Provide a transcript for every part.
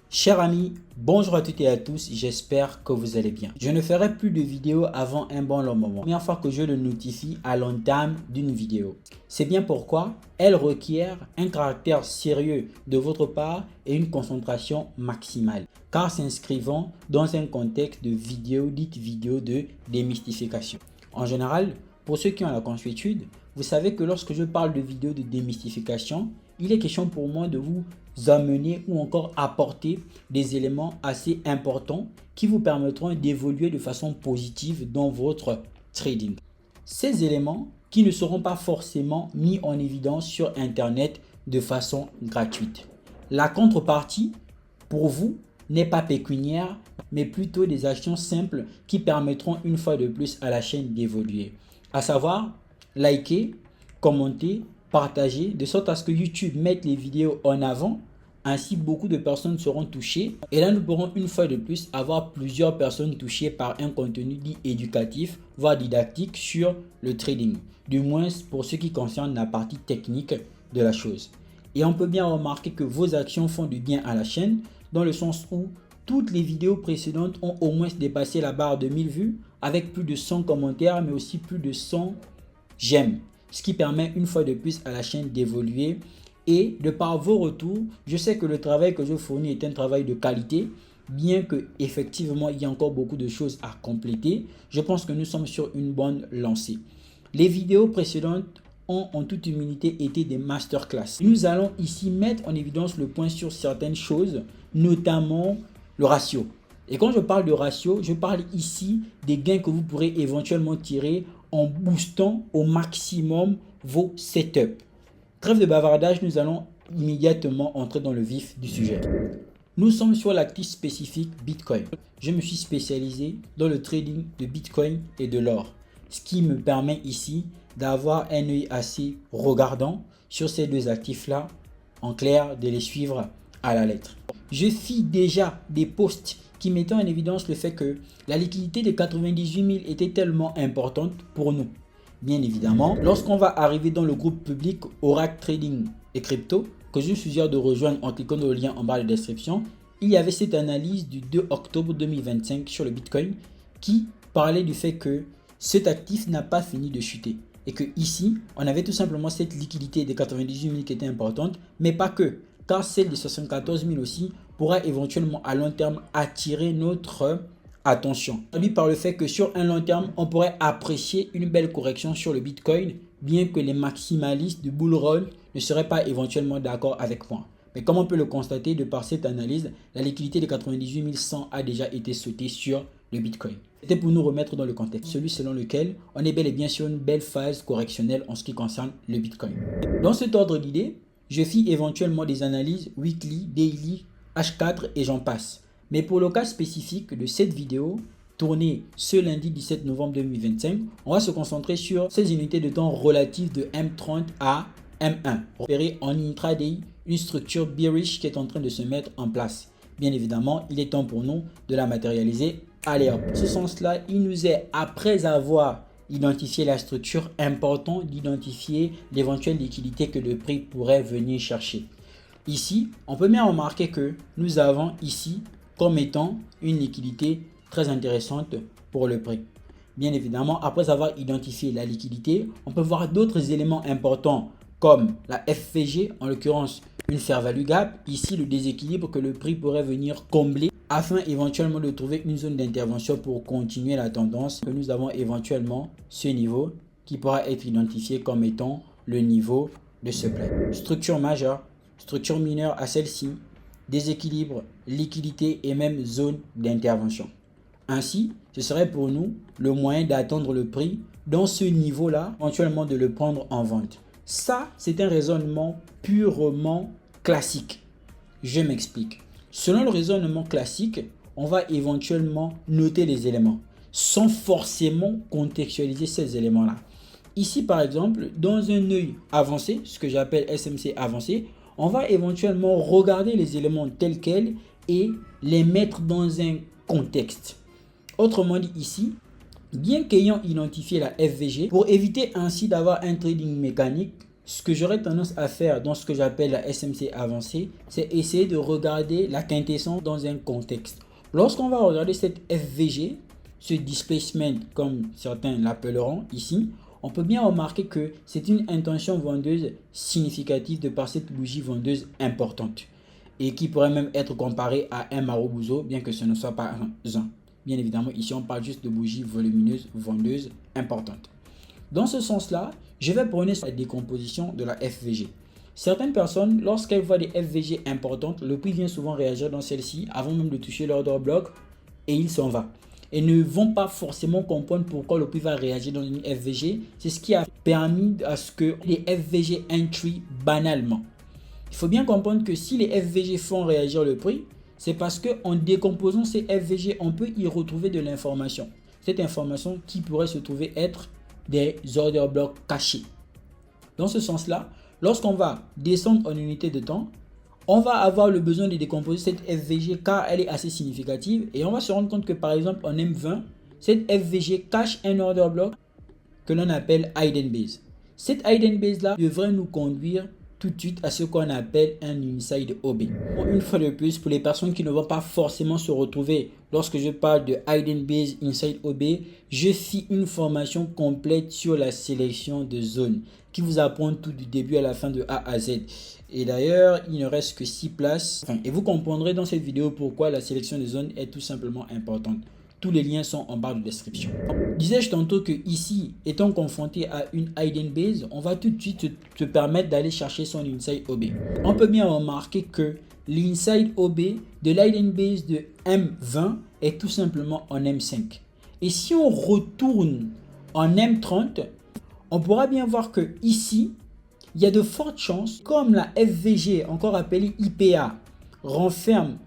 Chers amis, bonjour à toutes et à tous, j'espère que vous allez bien. Je ne ferai plus de vidéos avant un bon long moment. La première fois que je le notifie à l'entame d'une vidéo. C'est bien pourquoi elle requiert un caractère sérieux de votre part et une concentration maximale, car s'inscrivant dans un contexte de vidéo dite vidéo de démystification. En général, pour ceux qui ont la consuétude, vous savez que lorsque je parle de vidéo de démystification, il est question pour moi de vous amener ou encore apporter des éléments assez importants qui vous permettront d'évoluer de façon positive dans votre trading. Ces éléments qui ne seront pas forcément mis en évidence sur Internet de façon gratuite. La contrepartie, pour vous, n'est pas pécuniaire, mais plutôt des actions simples qui permettront une fois de plus à la chaîne d'évoluer. À savoir, liker, commenter, partager, de sorte à ce que YouTube mette les vidéos en avant. Ainsi, beaucoup de personnes seront touchées. Et là, nous pourrons une fois de plus avoir plusieurs personnes touchées par un contenu dit éducatif, voire didactique sur le trading. Du moins pour ce qui concerne la partie technique de la chose. Et on peut bien remarquer que vos actions font du bien à la chaîne, dans le sens où toutes les vidéos précédentes ont au moins dépassé la barre de 1000 vues, avec plus de 100 commentaires, mais aussi plus de 100 j'aime. Ce qui permet une fois de plus à la chaîne d'évoluer. Et de par vos retours, je sais que le travail que je fournis est un travail de qualité, bien que effectivement il y a encore beaucoup de choses à compléter. Je pense que nous sommes sur une bonne lancée. Les vidéos précédentes ont en toute humilité été des masterclass. Nous allons ici mettre en évidence le point sur certaines choses, notamment le ratio. Et quand je parle de ratio, je parle ici des gains que vous pourrez éventuellement tirer en boostant au maximum vos setups. Trêve de bavardage, nous allons immédiatement entrer dans le vif du sujet. Nous sommes sur l'actif spécifique Bitcoin. Je me suis spécialisé dans le trading de Bitcoin et de l'or, ce qui me permet ici d'avoir un œil assez regardant sur ces deux actifs-là, en clair, de les suivre à la lettre. Je fis déjà des posts qui mettaient en évidence le fait que la liquidité de 98 000 était tellement importante pour nous. Bien évidemment, lorsqu'on va arriver dans le groupe public Oracle Trading et Crypto, que je vous suggère de rejoindre en cliquant dans le lien en bas de la description, il y avait cette analyse du 2 octobre 2025 sur le Bitcoin qui parlait du fait que cet actif n'a pas fini de chuter. Et que ici, on avait tout simplement cette liquidité de 98 000 qui était importante, mais pas que, car celle de 74 000 aussi pourra éventuellement à long terme attirer notre attention. Lui par le fait que sur un long terme, on pourrait apprécier une belle correction sur le Bitcoin, bien que les maximalistes de bull run ne seraient pas éventuellement d'accord avec moi. Mais comme on peut le constater de par cette analyse, la liquidité de 98 100 a déjà été sautée sur le Bitcoin. C'était pour nous remettre dans le contexte, celui selon lequel on est bel et bien sur une belle phase correctionnelle en ce qui concerne le Bitcoin. Dans cet ordre d'idées, je fis éventuellement des analyses weekly, daily, H4 et j'en passe. Mais pour le cas spécifique de cette vidéo, tournée ce lundi 17 novembre 2025, on va se concentrer sur ces unités de temps relatives de M30 à M1. Repérer en intraday une structure bearish qui est en train de se mettre en place. Bien évidemment, il est temps pour nous de la matérialiser. Allez hop, en ce sens-là, il nous est, après avoir identifié la structure, important d'identifier l'éventuelle liquidité que le prix pourrait venir chercher. Ici, on peut bien remarquer que nous avons ici comme étant une liquidité très intéressante pour le prix. Bien évidemment, après avoir identifié la liquidité, on peut voir d'autres éléments importants comme la FVG, en l'occurrence une fair value gap, ici le déséquilibre que le prix pourrait venir combler afin éventuellement de trouver une zone d'intervention pour continuer la tendance. Que nous avons éventuellement ce niveau qui pourra être identifié comme étant le niveau de supply. Structure majeure, structure mineure à celle-ci, déséquilibre, liquidité et même zone d'intervention. Ainsi, ce serait pour nous le moyen d'attendre le prix dans ce niveau-là, éventuellement de le prendre en vente. Ça, c'est un raisonnement purement classique. Je m'explique. Selon le raisonnement classique, on va éventuellement noter les éléments sans forcément contextualiser ces éléments-là. Ici, par exemple, dans un œil avancé, ce que j'appelle SMC avancé, on va éventuellement regarder les éléments tels quels et les mettre dans un contexte. Autrement dit ici, bien qu'ayant identifié la FVG, pour éviter ainsi d'avoir un trading mécanique, ce que j'aurais tendance à faire dans ce que j'appelle la SMC avancée, c'est essayer de regarder la quintessence dans un contexte. Lorsqu'on va regarder cette FVG, ce displacement comme certains l'appelleront ici, on peut bien remarquer que c'est une intention vendeuse significative de par cette bougie vendeuse importante et qui pourrait même être comparée à un Marubozu, bien que ce ne soit pas un. Bien évidemment, ici on parle juste de bougies volumineuses vendeuses importantes. Dans ce sens-là, je vais prôner la décomposition de la FVG. Certaines personnes, lorsqu'elles voient des FVG importantes, le prix vient souvent réagir dans celle-ci avant même de toucher l'order block et il s'en va. Et ne vont pas forcément comprendre pourquoi le prix va réagir dans une FVG. C'est ce qui a permis à ce que les FVG entry banalement. Il faut bien comprendre que si les FVG font réagir le prix, c'est parce qu'en décomposant ces FVG, on peut y retrouver de l'information. Cette information qui pourrait se trouver être des order blocks cachés. Dans ce sens-là, lorsqu'on va descendre en unité de temps, on va avoir le besoin de décomposer cette FVG car elle est assez significative et on va se rendre compte que par exemple en M20, cette FVG cache un order block que l'on appelle hidden base. Cette hidden base là devrait nous conduire tout de suite à ce qu'on appelle un inside OB. Une fois de plus, pour les personnes qui ne vont pas forcément se retrouver lorsque je parle de hidden base inside OB, je fis une formation complète sur la sélection de zones qui vous apprend tout du début à la fin de A à Z. Et d'ailleurs, il ne reste que 6 places. Et vous comprendrez dans cette vidéo pourquoi la sélection des zones est tout simplement importante. Tous les liens sont en barre de description. Disais-je tantôt que ici, étant confronté à une hidden base, on va tout de suite te permettre d'aller chercher son inside OB. On peut bien remarquer que l'inside OB de l'hidden base de M20 est tout simplement en M5. Et si on retourne en M30, on pourra bien voir que ici, il y a de fortes chances, comme la FVG, encore appelée IPA, renferme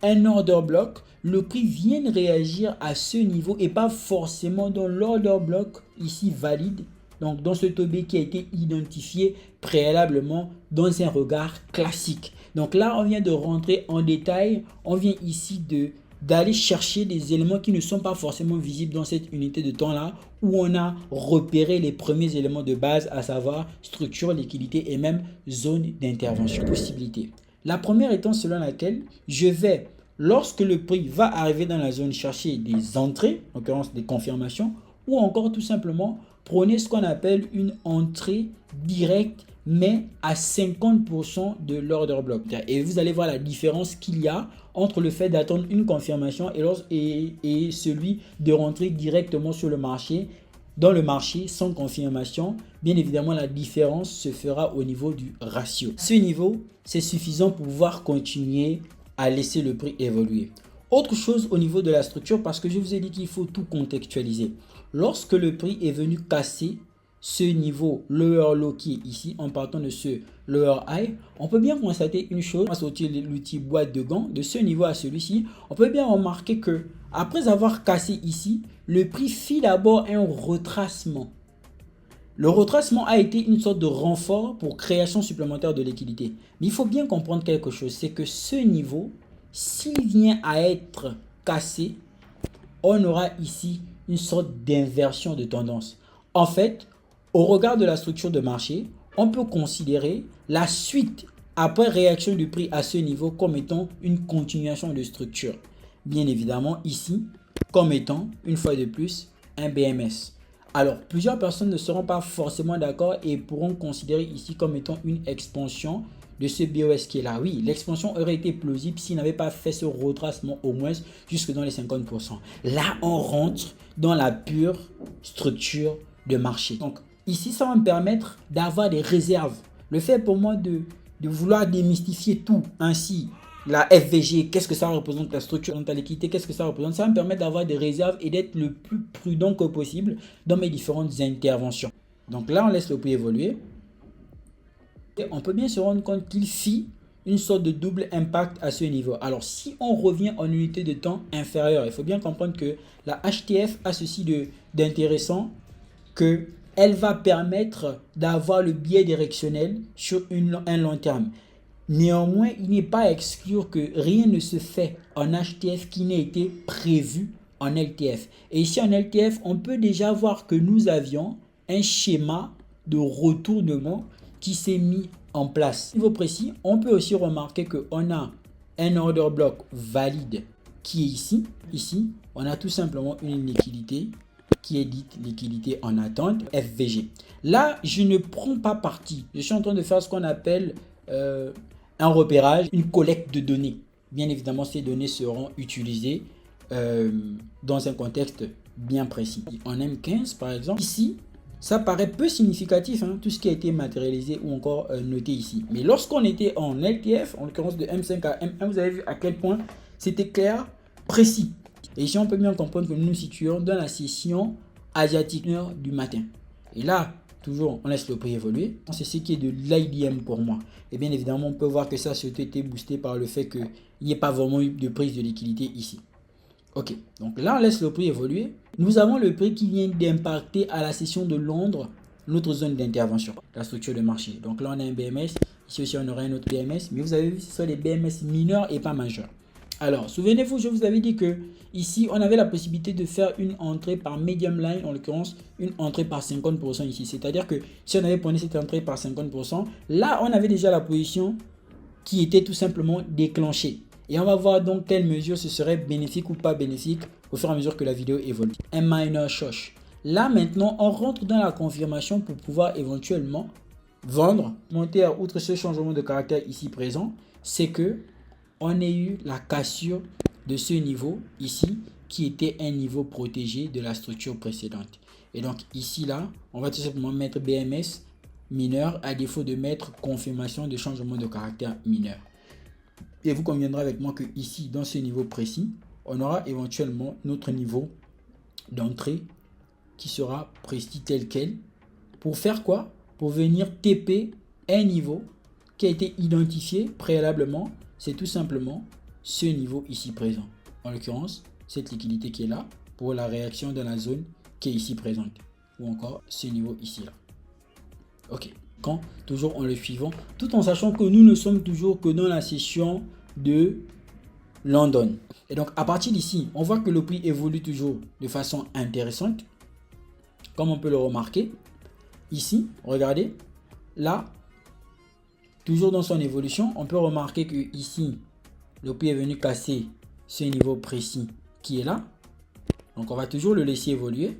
un order block, le prix vienne réagir à ce niveau et pas forcément dans l'order block ici valide, donc dans ce OB qui a été identifié préalablement dans un regard classique. Donc là, on vient de rentrer en détail, on vient ici d'aller chercher des éléments qui ne sont pas forcément visibles dans cette unité de temps là où on a repéré les premiers éléments de base, à savoir structure, liquidité et même zone d'intervention. Possibilité. La première étant selon laquelle je vais, lorsque le prix va arriver dans la zone, chercher des entrées, en l'occurrence des confirmations, ou encore tout simplement prôner ce qu'on appelle une entrée directe mais à 50% de l'order block. Et vous allez voir la différence qu'il y a entre le fait d'attendre une confirmation et celui de rentrer directement sur le marché, dans le marché sans confirmation. Bien évidemment, la différence se fera au niveau du ratio. Ce niveau, c'est suffisant pour pouvoir continuer à laisser le prix évoluer. Autre chose au niveau de la structure, parce que je vous ai dit qu'il faut tout contextualiser. Lorsque le prix est venu casser ce niveau lower low qui est ici, en partant de ce lower high, on peut bien constater une chose, on va sortir l'outil boîte de gants, de ce niveau à celui-ci, on peut bien remarquer que après avoir cassé ici, le prix fit d'abord un retracement. Le retracement a été une sorte de renfort pour création supplémentaire de liquidité. Mais il faut bien comprendre quelque chose, c'est que ce niveau, s'il vient à être cassé, on aura ici une sorte d'inversion de tendance. En fait, au regard de la structure de marché, on peut considérer la suite après réaction du prix à ce niveau comme étant une continuation de structure. Bien évidemment, ici, comme étant, une fois de plus, un BMS. Alors, plusieurs personnes ne seront pas forcément d'accord et pourront considérer ici comme étant une expansion de ce BOS qui est là. Oui, l'expansion aurait été plausible s'il n'avait pas fait ce retracement au moins jusque dans les 50%. Là, on rentre dans la pure structure de marché. Donc, ici, ça va me permettre d'avoir des réserves. Le fait pour moi de vouloir démystifier tout ainsi, la FVG, qu'est-ce que ça représente, la structure dans ta liquidité, qu'est-ce que ça représente, ça va me permettre d'avoir des réserves et d'être le plus prudent que possible dans mes différentes interventions. Donc là, on laisse le prix évoluer. Et on peut bien se rendre compte qu'il fit une sorte de double impact à ce niveau. Alors, si on revient en unité de temps inférieure, il faut bien comprendre que la HTF a ceci d'intéressant qu'elle va permettre d'avoir le biais directionnel sur un long terme. Néanmoins, il n'est pas à exclure que rien ne se fait en HTF qui n'ait été prévu en LTF. Et ici en LTF, on peut déjà voir que nous avions un schéma de retournement qui s'est mis en place. Niveau précis, on peut aussi remarquer qu'on a un order block valide qui est ici. Ici, on a tout simplement une liquidité qui est dite liquidité en attente, FVG. Là, je ne prends pas parti. Je suis en train de faire ce qu'on appelle un repérage, une collecte de données. Bien évidemment, ces données seront utilisées dans un contexte bien précis. En M15, par exemple, ici, ça paraît peu significatif, hein, tout ce qui a été matérialisé ou encore noté ici. Mais lorsqu'on était en LTF, en l'occurrence de M5 à M1, vous avez vu à quel point c'était clair, précis. Et ici, on peut bien comprendre que nous nous situons dans la session asiatique du matin. Et là, toujours, on laisse le prix évoluer. C'est ce qui est de l'IDM pour moi. Et bien évidemment, on peut voir que ça a surtout été boosté par le fait qu'il n'y ait pas vraiment eu de prise de liquidité ici. Ok, donc là, on laisse le prix évoluer. Nous avons le prix qui vient d'impacter à la session de Londres notre zone d'intervention, la structure de marché. Donc là, on a un BMS. Ici aussi, on aura un autre BMS. Mais vous avez vu, ce sont des BMS mineurs et pas majeurs. Alors, souvenez-vous, je vous avais dit que ici, on avait la possibilité de faire une entrée par medium line, en l'occurrence, une entrée par 50% ici. C'est-à-dire que si on avait pris cette entrée par 50%, là, on avait déjà la position qui était tout simplement déclenchée. Et on va voir donc quelle mesure ce serait bénéfique ou pas bénéfique au fur et à mesure que la vidéo évolue. Un minor short. Là, maintenant, on rentre dans la confirmation pour pouvoir éventuellement vendre. Monter outre ce changement de caractère ici présent, c'est que on a eu la cassure de ce niveau ici qui était un niveau protégé de la structure précédente. Et donc ici là, on va tout simplement mettre BMS mineur à défaut de mettre confirmation de changement de caractère mineur. Et vous conviendrez avec moi que ici, dans ce niveau précis, on aura éventuellement notre niveau d'entrée qui sera précis tel quel. Pour faire quoi? Pour venir TP un niveau qui a été identifié préalablement. C'est tout simplement ce niveau ici présent. En l'occurrence, cette liquidité qui est là pour la réaction de la zone qui est ici présente. Ou encore ce niveau ici là. Ok. Quand toujours en le suivant, tout en sachant que nous ne sommes toujours que dans la session de London. Et donc à partir d'ici, on voit que le prix évolue toujours de façon intéressante. Comme on peut le remarquer. Ici, regardez. Là, toujours dans son évolution, on peut remarquer que ici, le prix est venu casser ce niveau précis qui est là. Donc on va toujours le laisser évoluer.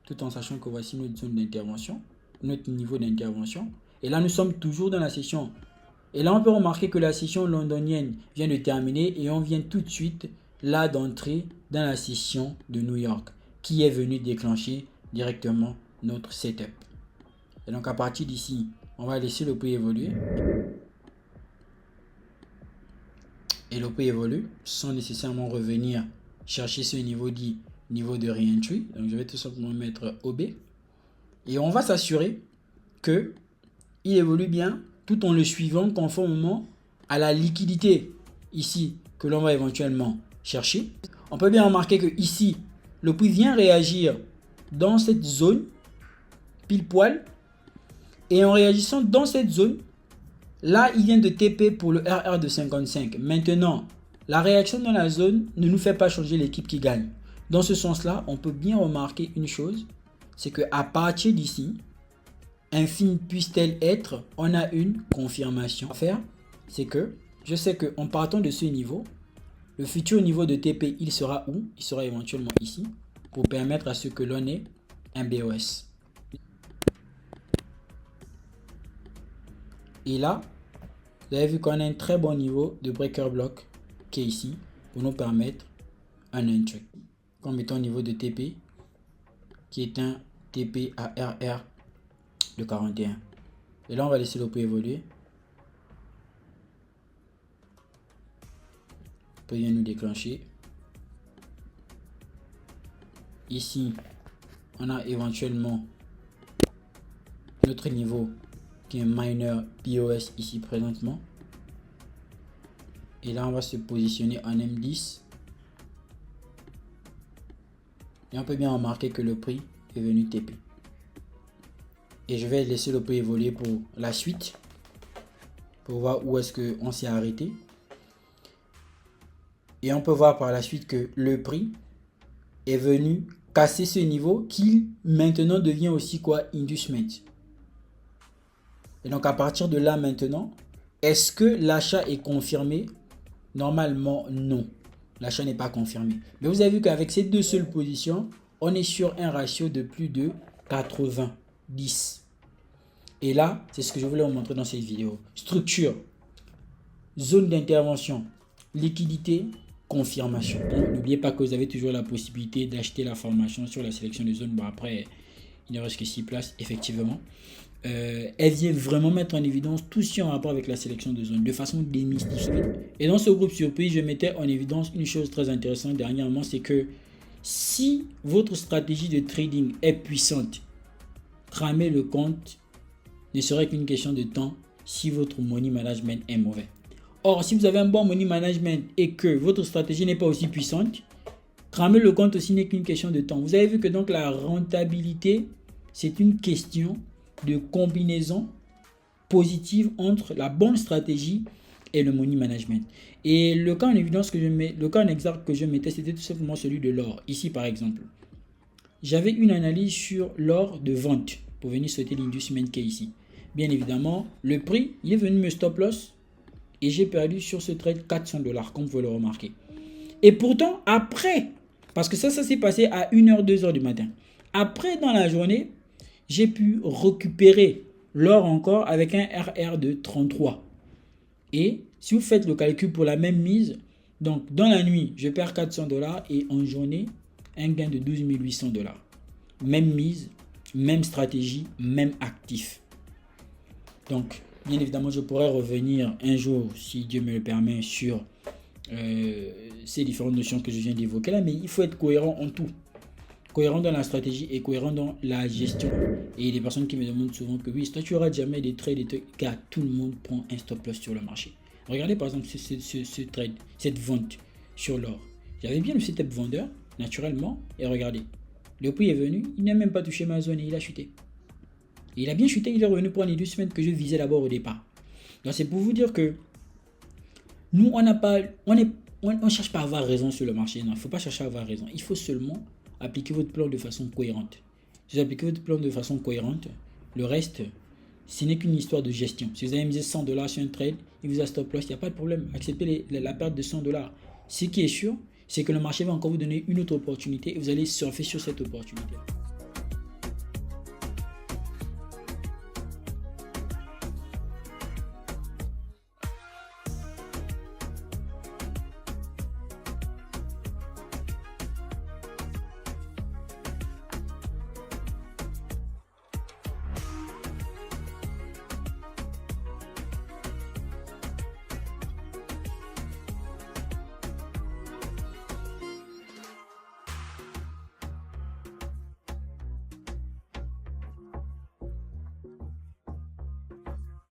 Tout en sachant que voici notre zone d'intervention. Notre niveau d'intervention. Et là, nous sommes toujours dans la session. Et là, on peut remarquer que la session londonienne vient de terminer et on vient tout de suite là d'entrer dans la session de New York qui est venue déclencher directement notre setup. Et donc, à partir d'ici, on va laisser le prix évoluer. Et le prix évolue sans nécessairement revenir chercher ce niveau dit niveau de re-entry. Donc, je vais tout simplement mettre OB. Et on va s'assurer que il évolue bien tout en le suivant conformément à la liquidité ici que l'on va éventuellement chercher. On peut bien remarquer que ici, le prix vient réagir dans cette zone pile poil. Et en réagissant dans cette zone, là, il vient de TP pour le RR de 55. Maintenant, la réaction dans la zone ne nous fait pas changer l'équipe qui gagne. Dans ce sens-là, on peut bien remarquer une chose, c'est qu'à partir d'ici, infime puisse-t-elle être, on a une confirmation à faire. C'est que je sais qu'en partant de ce niveau, le futur niveau de TP, il sera où? Il sera éventuellement ici, pour permettre à ce que l'on ait un BOS. Et là, vous avez vu qu'on a un très bon niveau de breaker block qui est ici pour nous permettre un entry. Comme étant au niveau de TP qui est un TP à RR de 41. Et là, on va laisser le prix évoluer. Le prix vient nous déclencher. Ici, on a éventuellement notre niveau qui est minor POS ici présentement. Et là, on va se positionner en M10. Et on peut bien remarquer que le prix est venu TP. Et je vais laisser le prix évoluer pour la suite. Pour voir où est-ce qu'on s'est arrêté. Et on peut voir par la suite que le prix est venu casser ce niveau qui maintenant devient aussi quoi? Inducement. Et donc à partir de là maintenant, est-ce que l'achat est confirmé? Normalement, non. L'achat n'est pas confirmé. Mais vous avez vu qu'avec ces deux seules positions, on est sur un ratio de plus de 90. Et là, c'est ce que je voulais vous montrer dans cette vidéo. Structure, zone d'intervention, liquidité, confirmation. N'oubliez pas que vous avez toujours la possibilité d'acheter la formation sur la sélection de zones. Bon, après, il ne reste que 6 places, effectivement. Elle vient vraiment mettre en évidence tout ce qui est en rapport avec la sélection de zones de façon démystifiée. Et dans ce groupe surprise, je mettais en évidence une chose très intéressante dernièrement, c'est que si votre stratégie de trading est puissante, cramer le compte ne serait qu'une question de temps si votre money management est mauvais. Or, si vous avez un bon money management et que votre stratégie n'est pas aussi puissante, cramer le compte aussi n'est qu'une question de temps. Vous avez vu que donc la rentabilité, c'est une question de combinaison positive entre la bonne stratégie et le money management. Et le cas en évidence que je mets, le cas en exemple que je mettais, c'était tout simplement celui de l'or. Ici, par exemple, j'avais une analyse sur l'or de vente pour venir sauter l'inducement qui est ici. Bien évidemment, le prix, il est venu me stop loss et j'ai perdu sur ce trade 400 $, comme vous le remarquez. Et pourtant, après, parce que ça s'est passé à 1h, 2h du matin. Après, dans la journée, j'ai pu récupérer l'or encore avec un RR de 33. Et si vous faites le calcul pour la même mise, donc dans la nuit, je perds 400 $ et en journée, un gain de 12 800 $. Même mise, même stratégie, même actif. Donc, bien évidemment, je pourrais revenir un jour, si Dieu me le permet, sur ces différentes notions que je viens d'évoquer là, mais il faut être cohérent en tout. Cohérent dans la stratégie et cohérent dans la gestion. Et il y a des personnes qui me demandent souvent que oui, toi tu auras jamais des trades, car tout le monde prend un stop loss sur le marché. Regardez par exemple ce trade, cette vente sur l'or. J'avais bien le setup vendeur, naturellement, et regardez, le prix est venu, il n'a même pas touché ma zone et il a chuté. Et il a bien chuté, il est revenu prendre les 2 semaines que je visais d'abord au départ. Donc c'est pour vous dire que nous, on ne cherche pas à avoir raison sur le marché. Non, il ne faut pas chercher à avoir raison. Il faut seulement appliquer votre plan de façon cohérente. Si vous appliquez votre plan de façon cohérente, le reste, ce n'est qu'une histoire de gestion. Si vous avez misé 100 $ sur un trade, il vous a stop loss, il n'y a pas de problème. Acceptez la perte de 100 $. Ce qui est sûr, c'est que le marché va encore vous donner une autre opportunité et vous allez surfer sur cette opportunité.